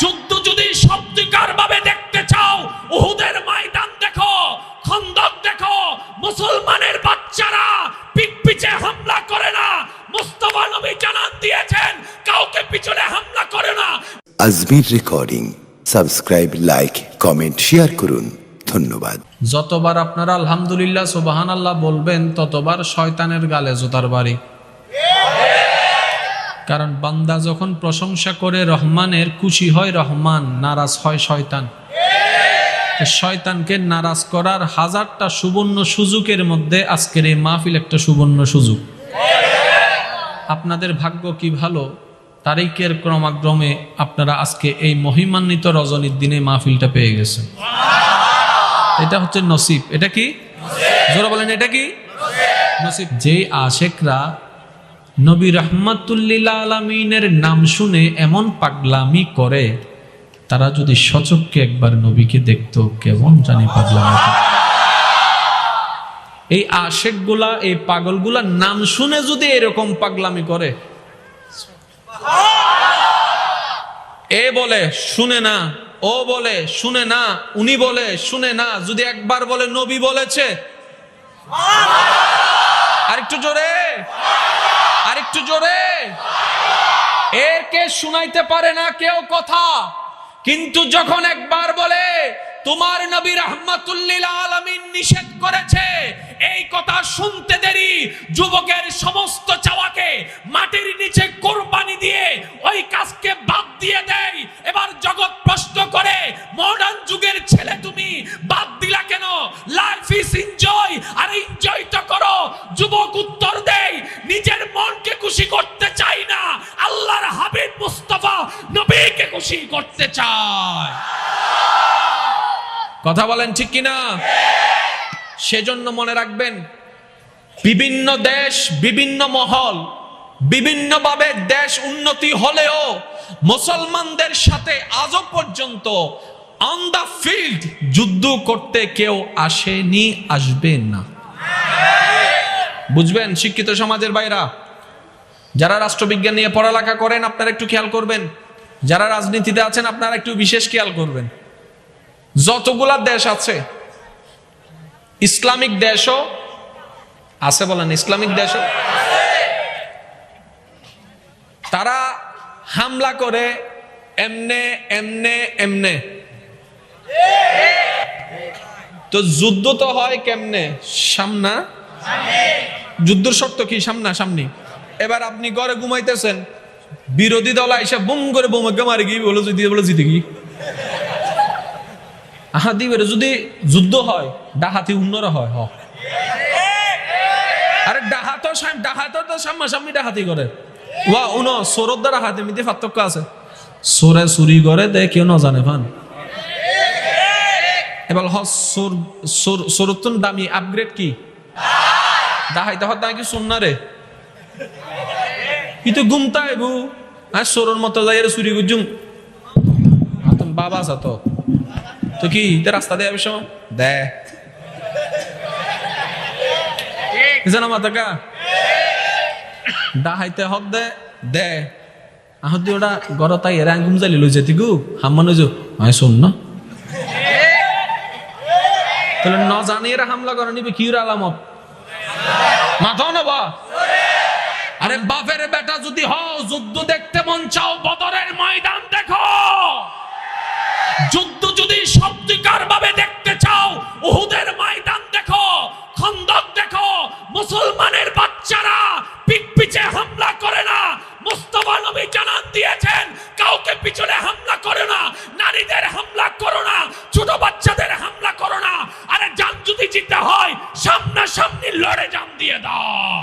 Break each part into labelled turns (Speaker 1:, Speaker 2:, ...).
Speaker 1: যুদ্ধ যদি সত্যিকার ভাবে দেখতে চাও, উহুদের ময়দান দেখো, খন্দক দেখো। মুসলমানের বাচ্চারা পিঠ পিছে হামলা করে না। মুস্তাফা নবী জানান দিয়েছেন, কাউকে পিছনে হামলা করে না।
Speaker 2: Ajmer recording. Subscribe, like, comment, share করুন। ধন্যবাদ।
Speaker 3: যতবার আপনারা আলহামদুলিল্লাহ সুবহানাল্লাহ বলবেন, ততবার শয়তানের গালে জুতার বাড়ি। কারণ বান্দা যখন প্রশংসা করে রহমানের, খুশি হয় রহমান, নারাজ হয় শয়তান। শয়তানকে নারাজ করার হাজারটা সুবর্ণ সুযোগের মধ্যে আজকের এই মাহফিল একটা সুবর্ণ সুযোগ। আপনাদের ভাগ্য কি ভালো, তারিখের ক্রমাক্রমে আপনারা আজকে এই মহিমান্বিত রজনীর দিনে মাহফিলটা পেয়ে গেছেন। এটা হচ্ছে নসিব। এটা কি জোরে বলেন, এটা কি নসিব? যে আশেকরা নবী রাহমাতুল্লিল আলামিনের নাম শুনে এমন পাগলামি করে, তারা যদি সচক্ষে একবার নবীকে দেখতো, কেমন জানি পাগলামি। এই আশেকগুলা, এই পাগলগুলা নাম শুনে যদি এরকম পাগলামি করে, এ বলে শুনে না, ও বলে শুনে না, উনি বলে শুনে না, যদি একবার বলে নবী বলেছে, আরেকটু জোরে, আরেকটু জোরে। একে শুনাইতে পারে না কেউ কথা, কিন্তু যখন একবার বলে তোমার নবী রাহমাতুল্লিল আলামিন নিষেধ করেছে, এই কথা শুনতে দেরি যুবকের সমস্ত চাওয়াকে মাটির নিচে কোরবানি দিয়ে ওই কাজকে বাদ দিয়ে দেয়। এবার জগৎ প্রশ্ন করে, মডার্ন যুগের ছেলে তুমি বাদ দিলা কেন? লাইফ ইজ এনজয়, আর এনজয় তো করো। যুবক উত্তর দেয়, নিজের মনকে খুশি করতে চাই না, আল্লাহর হাবিব মুস্তাফা নবীকে খুশি করতে চায়। কথা বলেন ঠিক কিনা? সেজন্য মনে রাখবেন, বিভিন্ন দেশ, বিভিন্ন মহল, বিভিন্নভাবে দেশ উন্নতি হলেও মুসলমানদের সাথে আজও পর্যন্ত অন দা ফিল্ড যুদ্ধ করতে কেউ আসেনি, আসবে না। বুঝবেন শিক্ষিত সমাজের ভাইরা, যারা রাষ্ট্রবিজ্ঞান নিয়ে পড়ালেখা করেন আপনারা একটু খেয়াল করবেন, যারা রাজনীতিতে আছেন আপনারা একটু বিশেষ খেয়াল করবেন। যতগুলা দেশ আছে, ইসলামিক দেশও আছে, বলেন ইসলামিক দেশও, তারা হামলা করে এমনে এমনে এমনে। তো যুদ্ধ তো হয় কেমনে? সামনা, যুদ্ধের শর্ত কি? সামনা সামনি। এবার আপনি ঘরে ঘুমাইতেছেন, বিরোধী দল আইসা বুম করে বোমাকে মারি গিয়ে বলো যদি বলো জিতে গি যদি যুদ্ধ হয়, ডাহাতি উন্নরা হয়। আরে ডাহাত তো সামনাসামনি ডাহাতি করে। ওয়া উনো সোরত দ্বারা হাতে মিতে পার্থক্য আছে। সোরে চুরি করে দেয় কেউ না জানে ফান। এবার সোরতুন দামি আপগ্রেড কি? ডাহাইতে হত কি শুননা রে, কিন্তু ঘুমতা এবু আর সোরর মতো যাই চুরি গুজুম বাবা আছে তো কি রাস্তা দেয় সময় দে মাতাকা ডাহাইতে হক দে দে আহতি ওটা গড় তাই এরা ঘুম যাইলি লই যেতি গু হাম্মানো যো আমি শোন না তাহলে ন জানি এরা হামলা করে নিবে কি আলামত মাথাও না বা। আরে বাপের বেটা যদি হও, যুদ্ধ দেখতে মন চাও, বদরের ময়দান দেখো। যুদ্ধ যদি সত্যিকার ভাবে দেখতে চাও, উহুদের ময়দান দেখো, খন্দক দেখো। মুসলমানের বাচ্চারা পিঠ পিছে হামলা করে না। মুস্তাফা নবী জানান দিয়েছেন, কাউকে পিছনে হামলা করো না, নারীদের হামলা করো না, ছোট বাচ্চাদের হামলা করো না। আরে জান যদি জিতে হয়, সামনাসামনি লড়ে জান দিয়ে দাও।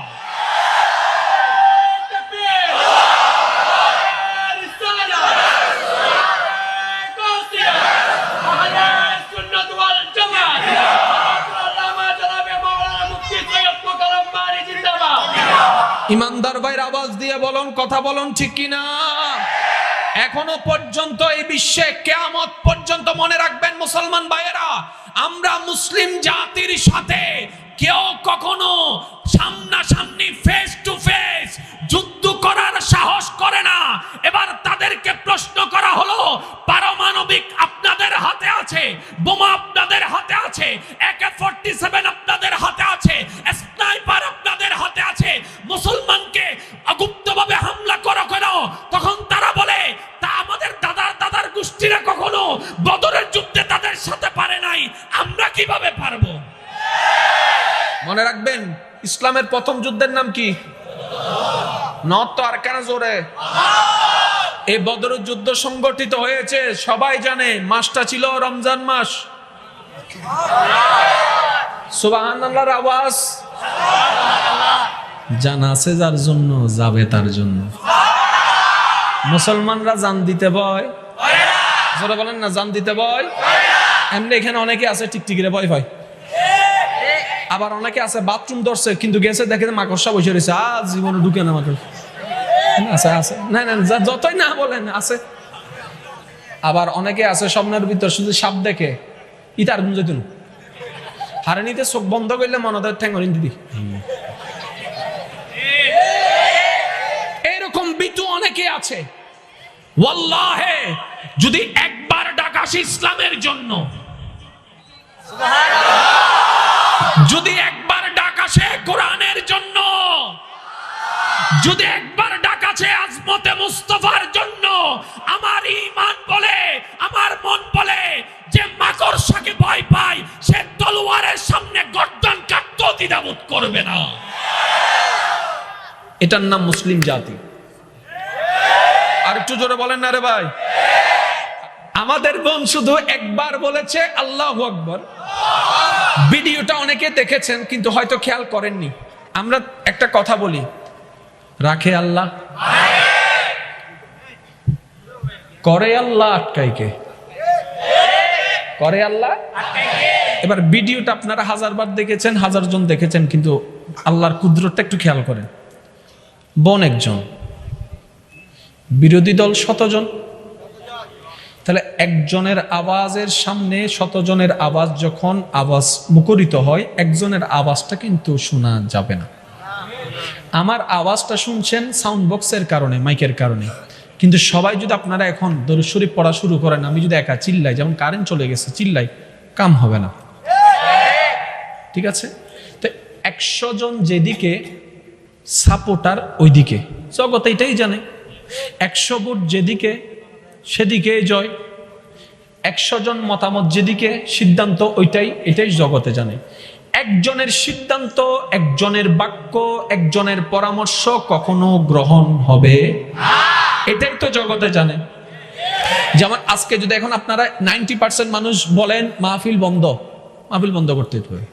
Speaker 3: ইমানদার ভাইয়ের আওয়াজ দিয়ে বলুন, কথা বলুন ঠিক কিনা? এখনো পর্যন্ত এই বিশ্বে কিয়ামত পর্যন্ত মনে রাখবেন মুসলমান ভাইয়েরা, আমরা মুসলিম জাতির সাথে কেউ কখনো সামনাসামনি ফেস টু ফেস যুদ্ধ করার সাহস করে না। এবার তাদেরকে প্রশ্ন করা হলো, মনে রাখবেন ইসলামের প্রথম যুদ্ধের নাম কি? নট তো আর কেন জোরে? এই বদর যুদ্ধ সংগঠিত হয়েছে, সবাই জানে মাসটা ছিল রমজান মাস। সুবহানাল্লাহর আওয়াজ জানা আছে যার জন্য, যাবে তার জন্য। মুসলমানরা জান দিতে ভয়, জোরে বলেন না, জান দিতে ভয়। এমনি এখানে অনেকে আছে টিকটিকিরে ভয় পায়, আবার অনেকে আছে বাথরুম ধরছে কিন্তু গেছে দেখে মাকড়সা বসে রয়েছে, আজ জীবনে ঢুকে না মাকড়। আছে আছে, না না যতই না বলেন আছে। আবার অনেকে আছে স্বপ্নের ভিতর শুধু সাপ দেখে ইতার গুঞ্জে দিন হারে নিতে চোখ বন্ধ করলে মনদের ঠ্যাঙ্গরিন দিদি। এরকম বিতু অনেকে আছে। ওয়াল্লাহে যদি একবার ডাকাস ইসলামের জন্য, যদি একবার ডাকাসে কোরআনের জন্য, যদি একবার ডাকাছে আজমতে মুস্তাফার জন্য, আমার ঈমান বলে, আমার মন বলে যে মাকড়সাকে ভয় পায়, সে তলোয়ারের সামনে গর্দন কাটতে দ্বিধাবোধ করবে না। এটার নাম মুসলিম জাতি। আর একটু জোরে বলেন না রে ভাই। আমাদের বোন শুধু একবার বলেছে আল্লাহু আকবার। ভিডিওটা অনেকে দেখেছেন কিন্তু হয়তো খেয়াল করেননি। আমরা একটা কথা বলি, রাখে আল্লাহ, করে আল্লাহ, আটকায় কে? করে আল্লাহ। এবার ভিডিওটা আপনারা 1000 বার দেখেছেন, 1000 জন দেখেছেন, কিন্তু আল্লাহর কুদরতটা একটু খেয়াল করেন। বোন একজন, বিরোধী দল 100 জন, তাহলে একজনের আওয়াজের সামনে 100 জনের আওয়াজ যখন আওয়াজ মুখরিত হয়, একজনের আওয়াজটা কিন্তু শোনা যাবে না। আমার আওয়াজটা শুনছেন সাউন্ড বক্সের কারণে, মাইকের কারণে, কিন্তু সবাই যদি আপনারা এখন দরুদ শরীফ পড়া শুরু করেন, আমি যদি একা চিল্লাই, যেমন কারেন্ট চলে গেছে চিল্লাই, কাম হবে না। ঠিক আছে? তো 100 জন যেদিকে সাপোর্টার ওইদিকে, জগৎ এটাই জানে। 100 ভোট যেদিকে সেদিকে জয়, 100 জন মতামত যেদিকে সিদ্ধান্ত ওইটাই, এটাই জগতে জানে। একজনের সিদ্ধান্ত, একজনের বাক্য, একজনের পরামর্শ কখনো গ্রহণ হবে না, এটাই তো জগতে জানে। যেমন আজকে যদি এখন আপনারা 90% মানুষ বলেন মাহফিল বন্ধ, মাহফিল বন্ধ করতে হবে,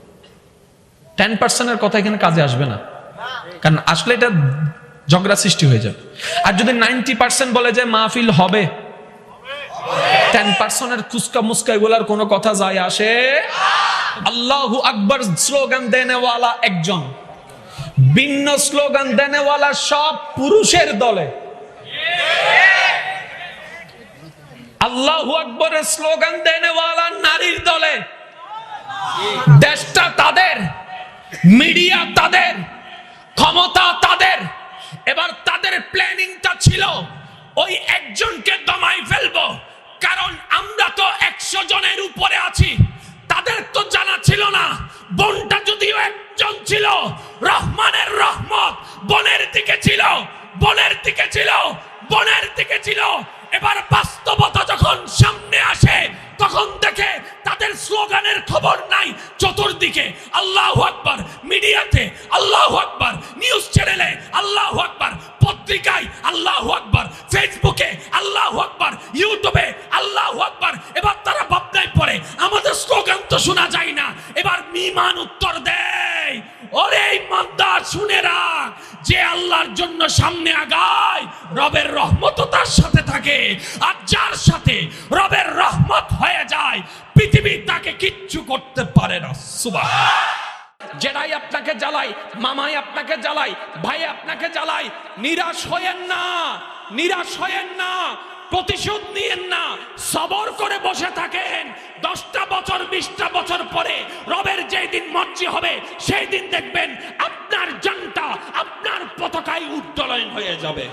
Speaker 3: 10%-এর কথা এখানে কাজে আসবে না, কারণ আসলে এটা ঝগড়া সৃষ্টি হয়ে যাবে। আর যদি 90% বলে যে মাহফিল হবে, 10%-এর কুসকা মুস্কা এগুলার কোনো কথা যায় আসে। আল্লাহু আকবার স্লোগান দেনেওয়ালা একজন, ভিন্ন স্লোগান দেনেওয়ালা সব পুরুষের দলে। আল্লাহু আকবরের স্লোগান দেনেওয়ালা নারীর দলে। দেশটা তাদের, মিডিয়া তাদের, ক্ষমতা তাদের। এবার তাদের প্ল্যানিংটা ছিল ওই একজনকে দমাই ফেলবো, কারণ আমরা তো 100 জনের উপরে আছি। তাদের তো জানা ছিল না বোনটা যদিও একজন ছিল, রহমানের রহমত বোনের দিকে ছিল, বোনের দিকে ছিল, বোনের দিকে ছিল। এবার বাস্তবতা যখন সামনে আসে তখন দেখে তাদের স্লোগানের খবর নাই। চতুর্দিকে আল্লাহু আকবার, মিডিয়াতে আল্লাহু আকবার, নিউজ চ্যানেলে আল্লাহু আকবার, পত্রিকায় আল্লাহু আকবার, ফেসবুকে আল্লাহু আকবার, ইউটিউবে আল্লাহু আকবার। এবার তারা ভাবনায় পড়ে আমাদের স্লোগান তো শোনা যায় না। এবার ঈমান উত্তর দেয়, ওরে ইমানদার শুনে রাখ, যে আল্লাহর জন্য সামনে আগায় রবের রহমত তার সাথে থাকে, আর যার সাথে রবের রহমত হয়ে যায় পৃথিবী তাকে কিচ্ছু করতে পারে না। সুবহান। যেটাই আপনাকে জ্বালাই, মামাই আপনাকে জ্বালাই, ভাই আপনাকে জ্বালাই, নিরাশ হয়েন না, নিরাশ হয়েন না, প্রতিশোধ নিয়েন না, সবর করে বসে থাকেন। 10টা বছর 20টা বছর পরে রবের যেই দিন মর্জি হবে সেই দিন দেখবেন আপনার জানটা আপনার পতাকায় উত্তোলন হয়ে যাবে।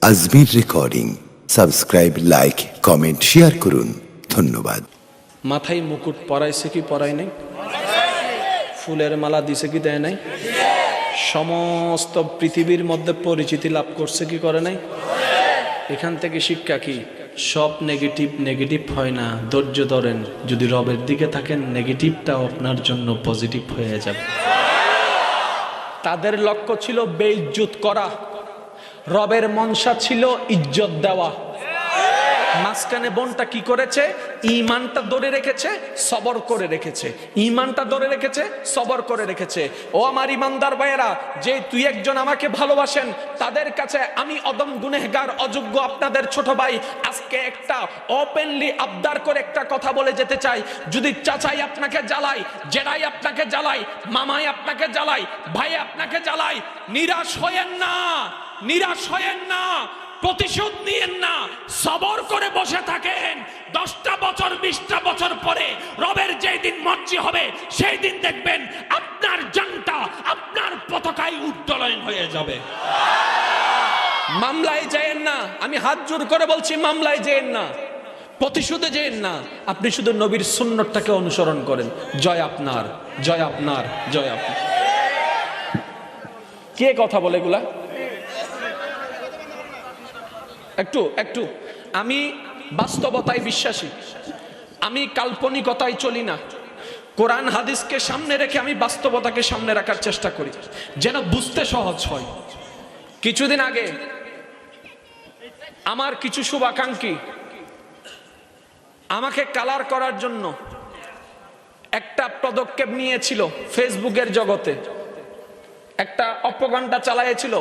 Speaker 2: Ajmer recording. Subscribe, like, comment, share করুন। ধন্যবাদ।
Speaker 3: মাথায় মুকুট পরাইছে কি পরাই নাই? ফুলের মালা দিছে কি দেয় নাই? সমস্ত পৃথিবীর মধ্যে পরিচিতি লাভ করছে কি করে নাই? এখান থেকে শিক্ষা কি? সব নেগেটিভ নেগেটিভ হয় না, ধৈর্য ধরেন, যদি রবের দিকে থাকেন নেগেটিভটাও আপনার জন্য পজিটিভ হয়ে যাবে। তাদের লক্ষ্য ছিল বেইজ্জত করা, রবের মনসা ছিল ইজ্জত দেওয়া। মাঝখানে বোনটা কি করেছে? ঈমানটা ধরে রেখেছে, সবর করে রেখেছে, ঈমানটা ধরে রেখেছে, সবর করে রেখেছে। ও আমার ঈমানদার ভাইয়েরা, যে তুই একজন আমাকে ভালোবাসেন, তাদের কাছে আমি অদম গুনেহগার অযোগ্য আপনাদের ছোট ভাই আজকে একটা ওপেনলি আবদার করে একটা কথা বলে যেতে চাই। যদি চাচাই আপনাকে জ্বালাই, জেঠাই আপনাকে জ্বালাই, মামাই আপনাকে জ্বালাই, ভাই আপনাকে জ্বালাই, নিরাশ হয়েন না, নিরাশ হয়েন না, প্রতিশোধ নিয়েন না, সবর করে বসে থাকেন। 10টা বছর 20টা বছর পরে রবের যেই দিন মর্জি হবে, সেই দিন দেখবেন আপনার জানটা আপনার পতাকায় উত্তোলন হয়ে যাবে। মামলায় যেয়েন না, আমি হাত জোর করে বলছি, মামলায় যেয়েন না, প্রতিশোধে যেয়েন না, আপনি শুধু নবীর সুন্নতটাকে অনুসরণ করেন। জয় আপনার, জয় আপনার, জয় আপনার। কে কথা বলে এগুলা? একটু একটু আমি বাস্তবতায় বিশ্বাসী, আমি কাল্পনিকতায় চলি না। কোরআন হাদিসকে সামনে রেখে আমি বাস্তবতাকে সামনে রাখার চেষ্টা করি, যেন বুঝতে সহজ হয়। কিছুদিন আগে আমার কিছু শুভাকাঙ্ক্ষী আমাকে কালার করার জন্য একটা পদক্ষেপ নিয়েছিল। ফেসবুকের জগতে একটা অপগান্ডা চালাইছিল।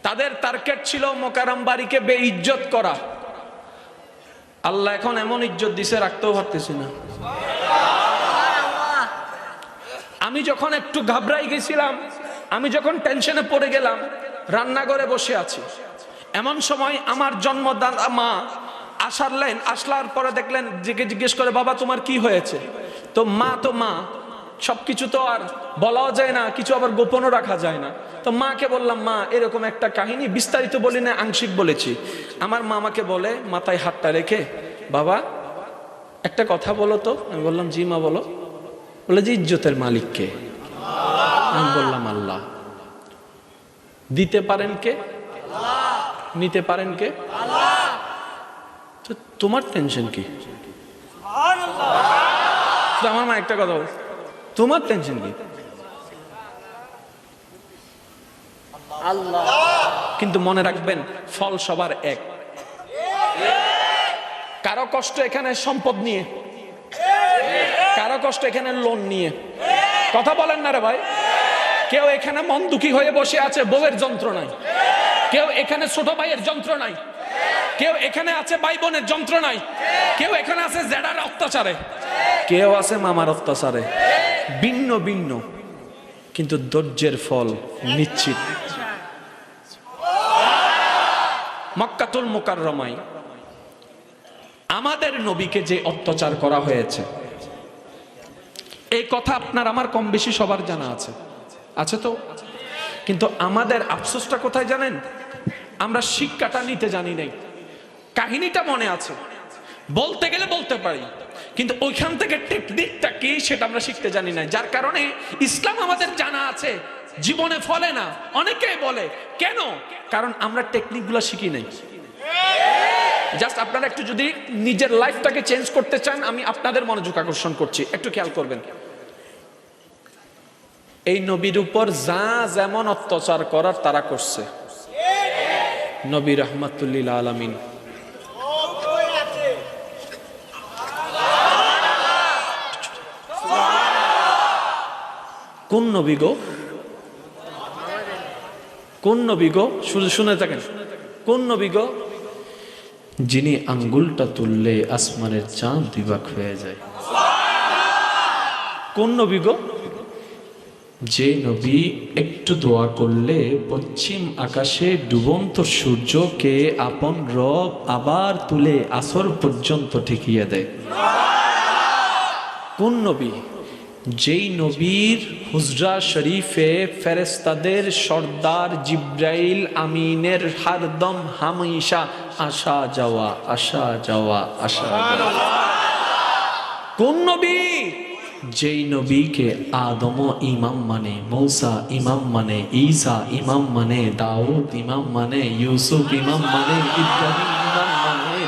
Speaker 3: তাদের টার্গেট ছিল মোকাররম বাড়িকে বেইজ্জত করা। আল্লাহ এখন এমন ইজ্জত দিছে, রাখতেও পারতেছি না। আমি যখন একটু ঘাবড়াই গেছিলাম, আমি যখন টেনশনে পড়ে গেলাম, রান্নাঘরে বসে আছি, এমন সময় আমার জন্মদাতা মা আসলার পরে দেখলেন, জিজ্ঞেস করে, বাবা তোমার কি হয়েছে? তো মা সবকিছু তো আর বলাও যায় না, কিছু আবার গোপনও রাখা যায় না। তো মাকে বললাম, মা এরকম একটা কাহিনী, বিস্তারিত বলি না, আংশিক বলেছি। আমার মা আমাকে বলে, মাথায় হাতটা রেখে, বাবা একটা কথা বলো তো। আমি বললাম, জি মা বলো। বলে যে ইজ্জতের মালিক কে? আমি বললাম, আল্লাহ। দিতে পারেন কে? নিতে পারেন কে? তো তোমার টেনশন কি? আমার মা একটা কথা বল, তোমার টেনশন কি? আল্লাহ। কিন্তু মনে রাখবেন, ফল সবার এক। কারো কষ্ট এখানে সম্পদ নিয়ে, কারো কষ্ট এখানে লোন নিয়ে। কথা বলেন না রে ভাই। কেউ এখানে মন দুঃখী হয়ে বসে আছে বউয়ের যন্ত্রণায়, কেউ এখানে ছোট ভাইয়ের যন্ত্রণায়, কেউ এখানে আছে ভাই বোনের যন্ত্রণায়, কেউ এখানে আছে জেডার অত্যাচারে, কেউ আছে মামার অত্যাচারে। ভিন্ন ভিন্ন, কিন্তু ধৈর্যের ফল নিশ্চিত। মক্কাতুল মুকাররমায় আমাদের নবীকে যে অত্যাচার করা হয়েছে, এই কথা আপনার আমার কম বেশি সবার জানা আছে, আছে তো? কিন্তু আমাদের আফসোসটা কোথায় জানেন? আমরা শিক্ষাটা নিতে জানি নাই। কাহিনীটা মনে আছে, বলতে গেলে বলতে পারি, কিন্তু ওইখান থেকে টেকনিকটা কি সেটা আমরা শিখতে জানি না। যার কারণে ইসলাম আমাদের জানা আছে, জীবনে ফলে না। অনেকেই বলে কেন? কারণ আমরা টেকনিকগুলো শিখি নাই। জাস্ট আপনারা একটু যদি নিজের লাইফটাকে চেঞ্জ করতে চান, আমি আপনাদের মনোযোগ আকর্ষণ করছি, একটু খেয়াল করবেন। এই নবীর উপর যা যেমন অত্যাচার করার তারা করছে। নবী রাহমাতুল্লিল আলামিন, কোন নবী গো? কোন নবী গো? শুধু শুনে থাকেন, কোন নবী গো? যিনি আঙ্গুলটা তুললে আসমানের চাঁদ বিভাগ হয়ে যায়। কোন নবী গো? যে নবী একটু দোয়া করলে পশ্চিম আকাশে ডুবন্ত সূর্যকে আপন রব আবার তুলে আসর পর্যন্ত ঠেকিয়ে দেয়। কোন নবী? যেই নবীর হুজরা শরীফে ফেরেশতাদের সর্দার জিব্রাইল আমিনের হরদম হামেশা আসা যাওয়া, আসা যাওয়া, আসা যাওয়া। কোন নবী? যেই নবীকে আদম ইমাম মানে, মূসা ইমাম মানে, ঈসা ইমাম মানে, দাউদ ইমাম মানে, ইউসুফ ইমাম মানে, ইব্রাহিম ইমাম মানে,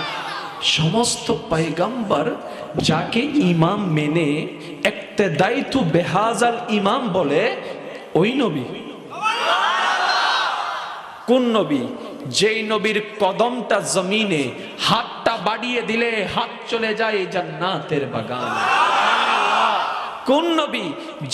Speaker 3: সমস্ত পয়গম্বর যাকে ইমাম মেনে ইক্তেদাইতু বেহাজাল ইমাম বলে ওই নবী। কোন নবী? যেই নবীর কদমটা জমিনে, হাতটা বাড়িয়ে দিলে হাত চলে যায় জান্নাতের বাগান। কোন নবী?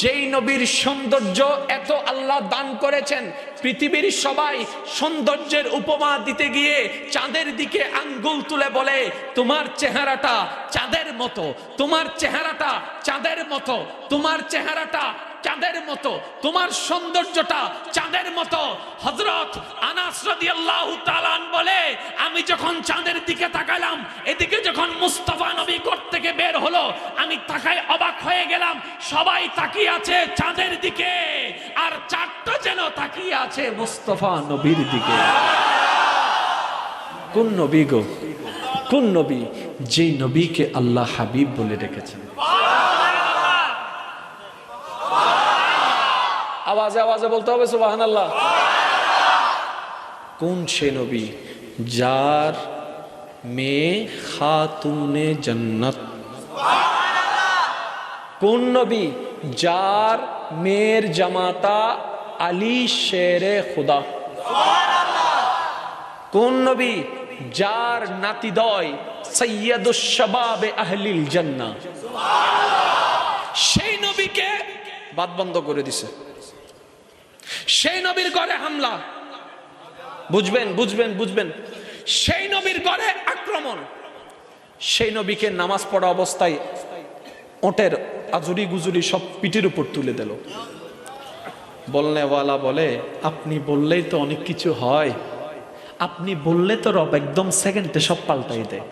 Speaker 3: যেই নবীর সৌন্দর্য এত আল্লাহ দান করেছেন, পৃথিবীর সবাই সৌন্দর্যের উপমা দিতে গিয়ে চাঁদের দিকে আঙ্গুল তুলে বলে তোমার চেহারাটা চাঁদের মতো, তোমার চেহারাটা চাঁদের মতো, তোমার চেহারাটা চাঁদের মতো, তোমার সৌন্দর্যটা চাঁদের মতো। হযরত আনাস রাদিয়াল্লাহু তাআলা আন বলে আমি যখন চাঁদের দিকে তাকালাম, এদিকে যখন মুস্তাফা নবী ঘর থেকে বের হলো, আমি তাকায় অবাক হয়ে গেলাম। সবাই তাকিয়ে আছে চাঁদের দিকে, আর চাঁদটা যেন তাকিয়ে আছে মুস্তাফা নবীর দিকে। কোন নবী গো? কোন নবী? যেই নবীকে আল্লাহ হাবিব বলে রেখেছেন। আওয়াজে আওয়াজে বলতে হবে সুবহানাল্লাহ। কোন সে নবী যার মেয়ে খাতুনে জান্নাত? কোন নবী যার মেয়ের জামাতা আলী শেরে খুদা? কোন নবী যার নাতিদয় সৈয়দুশ শাবাবে আহলিল জান্নাহ? সেই নবীকে বাদ বন্ধ করে দিছে। সেই নবীর ঘরে হামলা, বুঝবেন বুঝবেন বুঝবেন, সেই নবীর ঘরে আক্রমণ। সেই নবীকে নামাজ পড়া অবস্থায় ওটের আজুরি গুজুরি সব পিঠের উপর তুলে দিল। বলনেওয়ালা বলে আপনি বললেই তো অনেক কিছু হয়, আপনি বললে তো রব একদম সেকেন্ডে সব পাল্টাই দেয়।